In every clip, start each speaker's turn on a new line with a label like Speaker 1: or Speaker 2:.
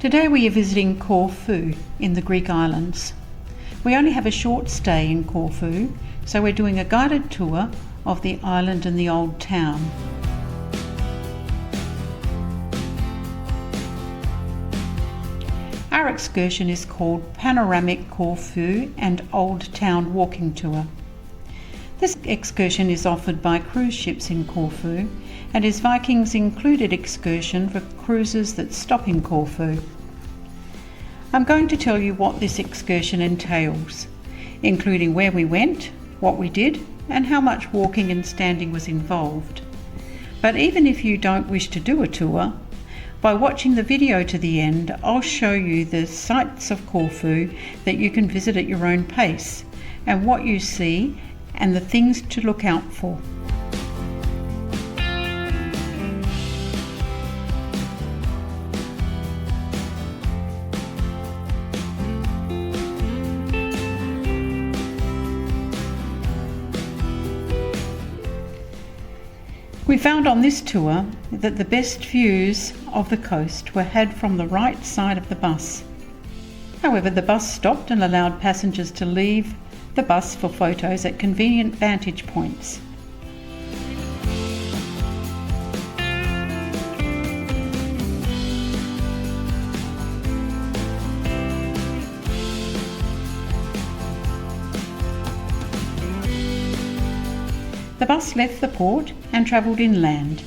Speaker 1: Today we are visiting Corfu in the Greek islands. We only have a short stay in Corfu, so we're doing a guided tour of the island and the old town. Our excursion is called Panoramic Corfu and Old Town Walking Tour. This excursion is offered by cruise ships in Corfu and is Vikings included excursion for cruises that stop in Corfu. I'm going to tell you what this excursion entails, including where we went, what we did, and how much walking and standing was involved. But even if you don't wish to do a tour, by watching the video to the end, I'll show you the sights of Corfu that you can visit at your own pace, and what you see and the things to look out for. We found on this tour that the best views of the coast were had from the right side of the bus. However, the bus stopped and allowed passengers to leave the bus for photos at convenient vantage points. The bus left the port and travelled inland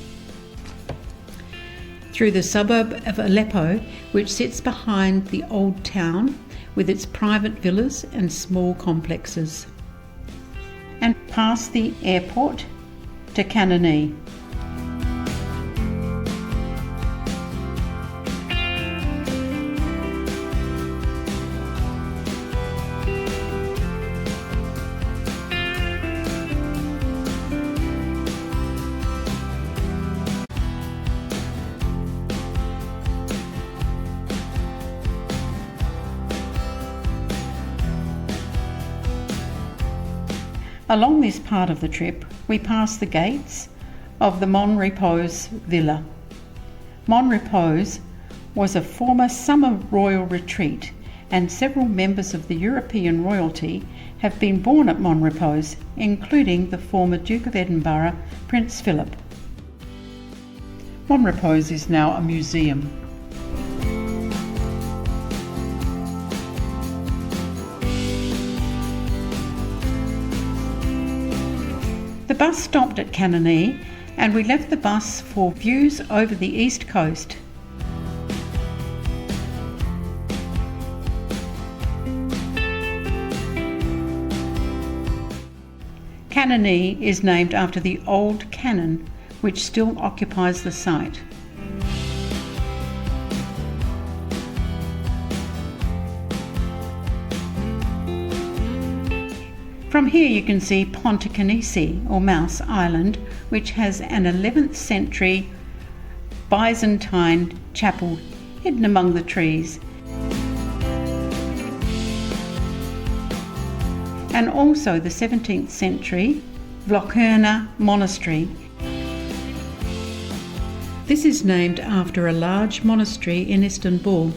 Speaker 1: through the suburb of Aleppo, which sits behind the old town with its private villas and small complexes, and past the airport to Kanoni. Along this part of the trip, we passed the gates of the Mon Repos Villa. Mon Repos was a former summer royal retreat, and several members of the European royalty have been born at Mon Repos, including the former Duke of Edinburgh, Prince Philip. Mon Repos is now a museum. The bus stopped at Kanoni and we left the bus for views over the east coast. Kanoni is named after the old cannon which still occupies the site. From here you can see Pontikonisi, or Mouse Island, which has an 11th century Byzantine chapel hidden among the trees, and also the 17th century Vlacherna Monastery. This is named after a large monastery in Istanbul.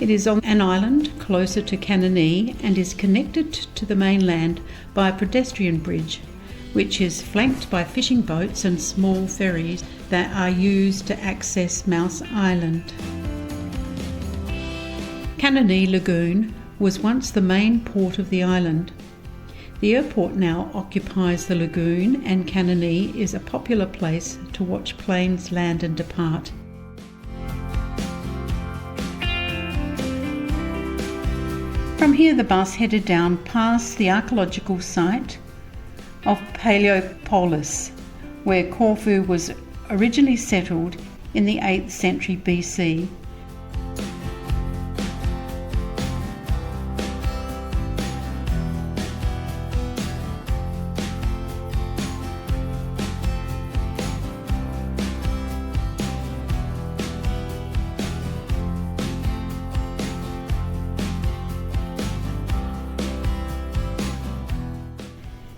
Speaker 1: It is on an island closer to Kanoni and is connected to the mainland by a pedestrian bridge, which is flanked by fishing boats and small ferries that are used to access Mouse Island. Kanoni Lagoon was once the main port of the island. The airport now occupies the lagoon, and Kanoni is a popular place to watch planes land and depart. From here the bus headed down past the archaeological site of Paleopolis, where Corfu was originally settled in the 8th century BC.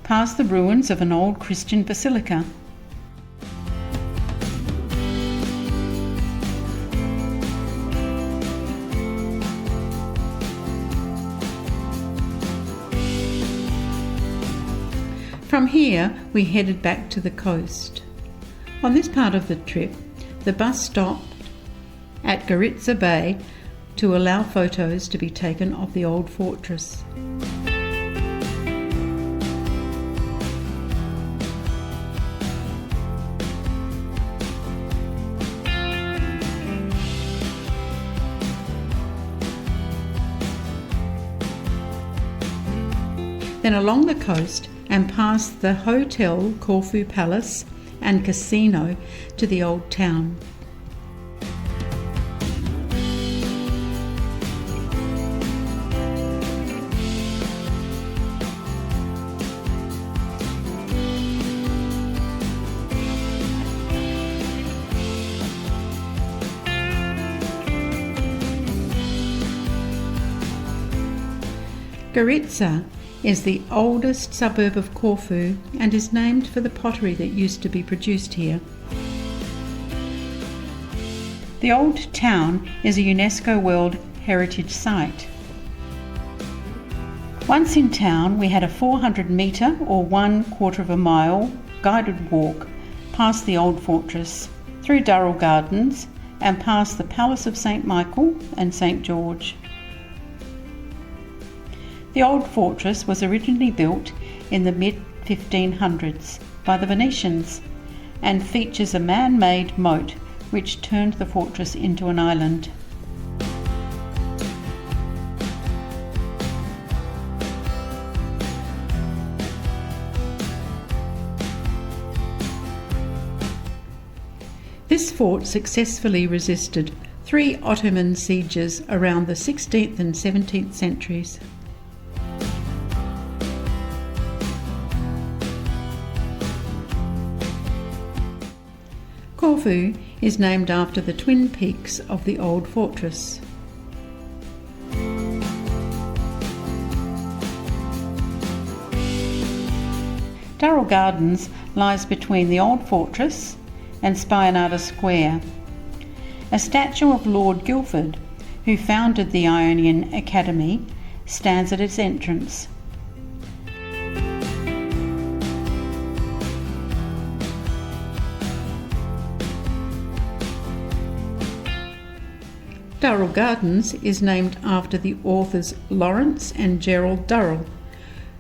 Speaker 1: Past the ruins of an old Christian basilica. From here, we headed back to the coast. On this part of the trip, the bus stopped at Goritza Bay to allow photos to be taken of the old fortress. Then along the coast and past the Hotel Corfu Palace and Casino to the old town. Goritza is the oldest suburb of Corfu and is named for the pottery that used to be produced here. The old town is a UNESCO World Heritage Site. Once in town, we had a 400-metre or 1/4 of a mile guided walk past the old fortress, through Durrell Gardens and past the Palace of St Michael and St George. The old fortress was originally built in the mid-1500s by the Venetians and features a man-made moat which turned the fortress into an island. This fort successfully resisted 3 Ottoman sieges around the 16th and 17th centuries. Corfu is named after the twin peaks of the old fortress. Durrell Gardens lies between the old fortress and Spionata Square. A statue of Lord Guildford, who founded the Ionian Academy, stands at its entrance. Durrell Gardens is named after the authors Lawrence and Gerald Durrell,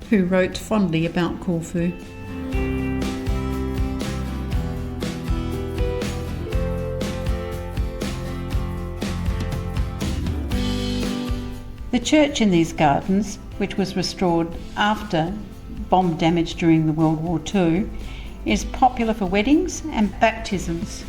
Speaker 1: who wrote fondly about Corfu. The church in these gardens, which was restored after bomb damage during the World War II, is popular for weddings and baptisms.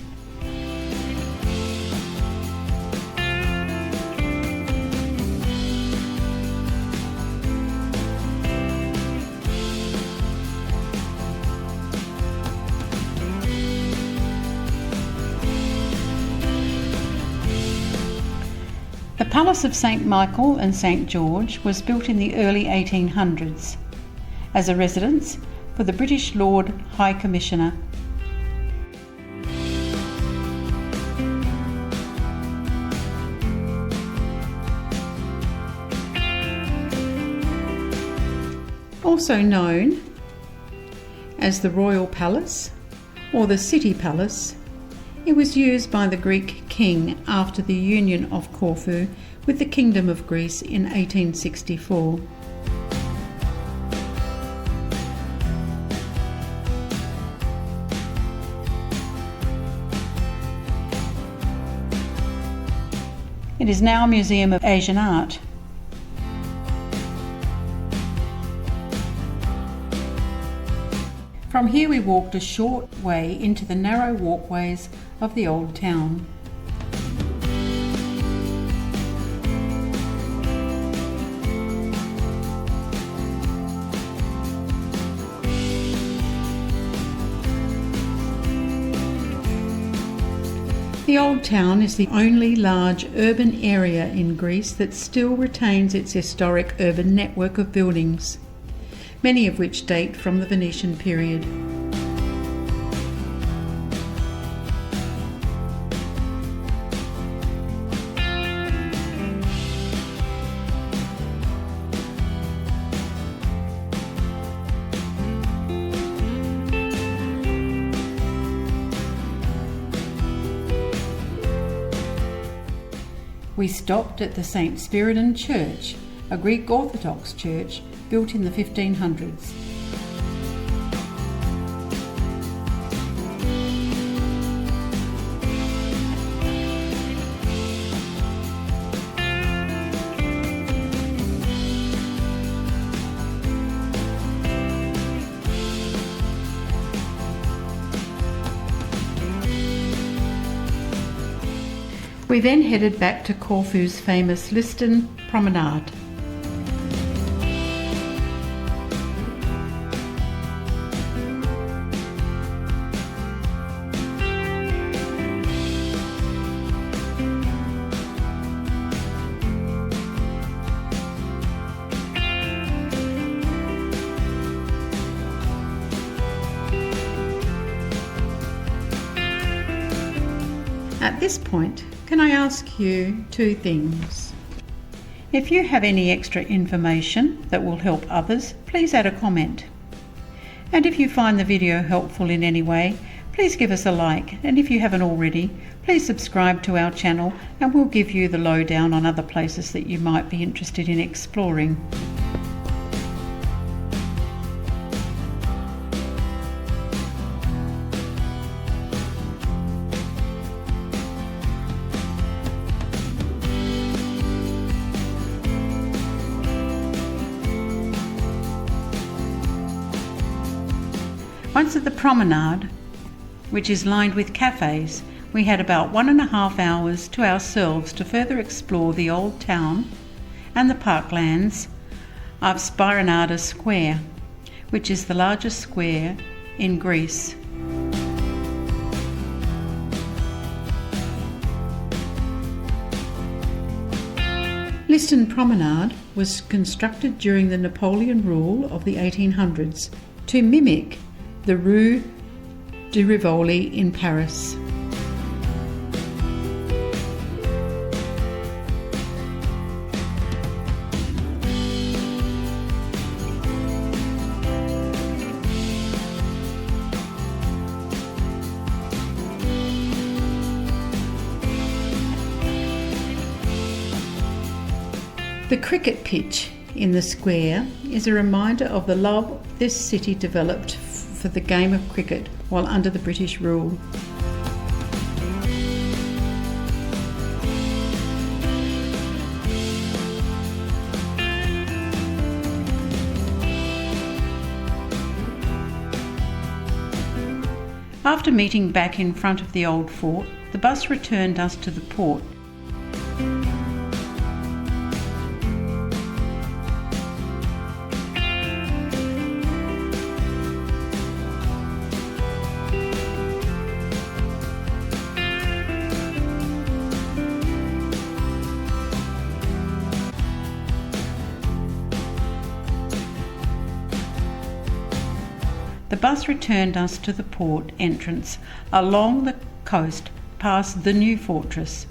Speaker 1: The Palace of St Michael and St George was built in the early 1800s as a residence for the British Lord High Commissioner. Also known as the Royal Palace or the City Palace, it was used by the Greek king after the union of Corfu with the Kingdom of Greece in 1864. It is now a museum of Asian art. From here we walked a short way into the narrow walkways of the old town. The old town is the only large urban area in Greece that still retains its historic urban network of buildings, many of which date from the Venetian period. We stopped at the St. Spiridon Church, a Greek Orthodox church built in the 1500s. We then headed back to Corfu's famous Liston Promenade. At this point, can I ask you two things? If you have any extra information that will help others, please add a comment. And if you find the video helpful in any way, please give us a like, and if you haven't already, please subscribe to our channel and we'll give you the lowdown on other places that you might be interested in exploring. Once at the Promenade, which is lined with cafes, we had about 1.5 hours to ourselves to further explore the old town and the parklands of Spironada Square, which is the largest square in Greece. Liston Promenade was constructed during the Napoleon rule of the 1800s to mimic the Rue de Rivoli in Paris. The cricket pitch in the square is a reminder of the love this city developed for the game of cricket while under the British rule. After meeting back in front of the old fort, the bus returned us to the port. The bus returned us to the port entrance along the coast past the new fortress.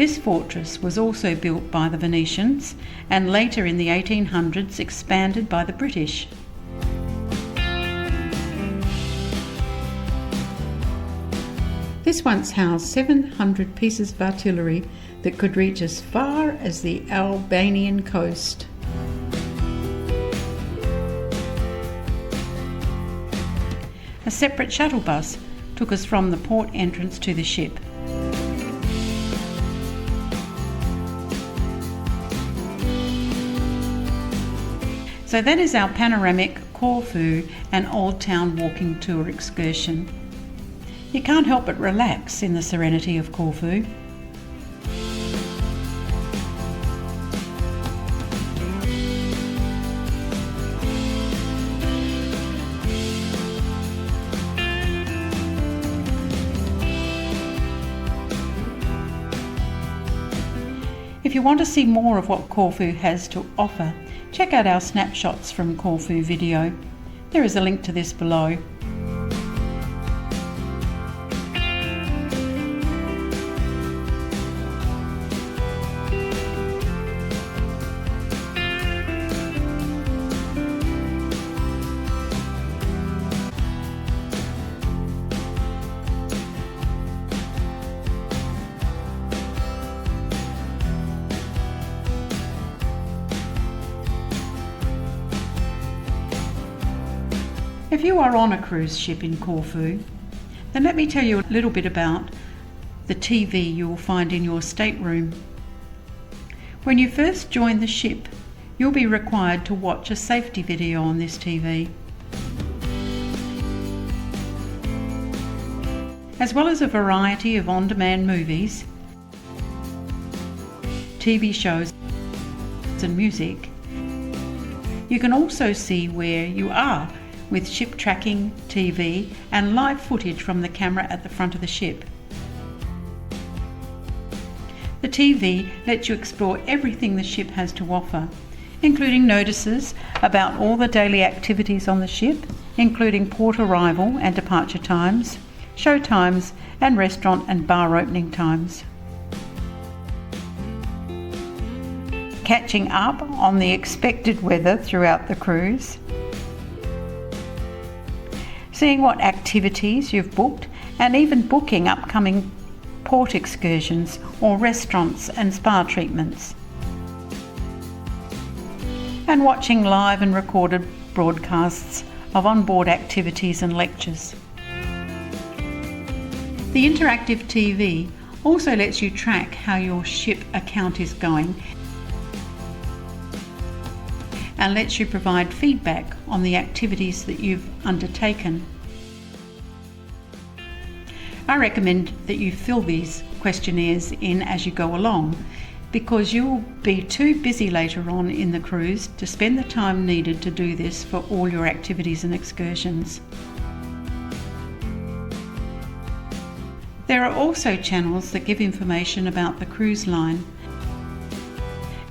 Speaker 1: This fortress was also built by the Venetians and later in the 1800s expanded by the British. This once housed 700 pieces of artillery that could reach as far as the Albanian coast. A separate shuttle bus took us from the port entrance to the ship. So that is our panoramic Corfu and Old Town walking tour excursion. You can't help but relax in the serenity of Corfu. If you want to see more of what Corfu has to offer, check out our snapshots from Corfu video. There is a link to this below. If you are on a cruise ship in Corfu, then let me tell you a little bit about the TV you will find in your stateroom. When you first join the ship, you'll be required to watch a safety video on this TV. As well as a variety of on-demand movies, TV shows and music, you can also see where you are with ship tracking, TV and live footage from the camera at the front of the ship. The TV lets you explore everything the ship has to offer, including notices about all the daily activities on the ship, including port arrival and departure times, show times and restaurant and bar opening times. Catching up on the expected weather throughout the cruise, seeing what activities you've booked and even booking upcoming port excursions or restaurants and spa treatments, and watching live and recorded broadcasts of onboard activities and lectures. The interactive TV also lets you track how your ship account is going and lets you provide feedback on the activities that you've undertaken. I recommend that you fill these questionnaires in as you go along, because you'll be too busy later on in the cruise to spend the time needed to do this for all your activities and excursions. There are also channels that give information about the cruise line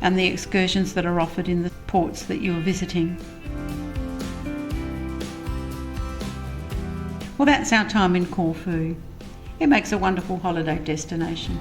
Speaker 1: and the excursions that are offered in the ports that you are visiting. Well, that's our time in Corfu. It makes a wonderful holiday destination.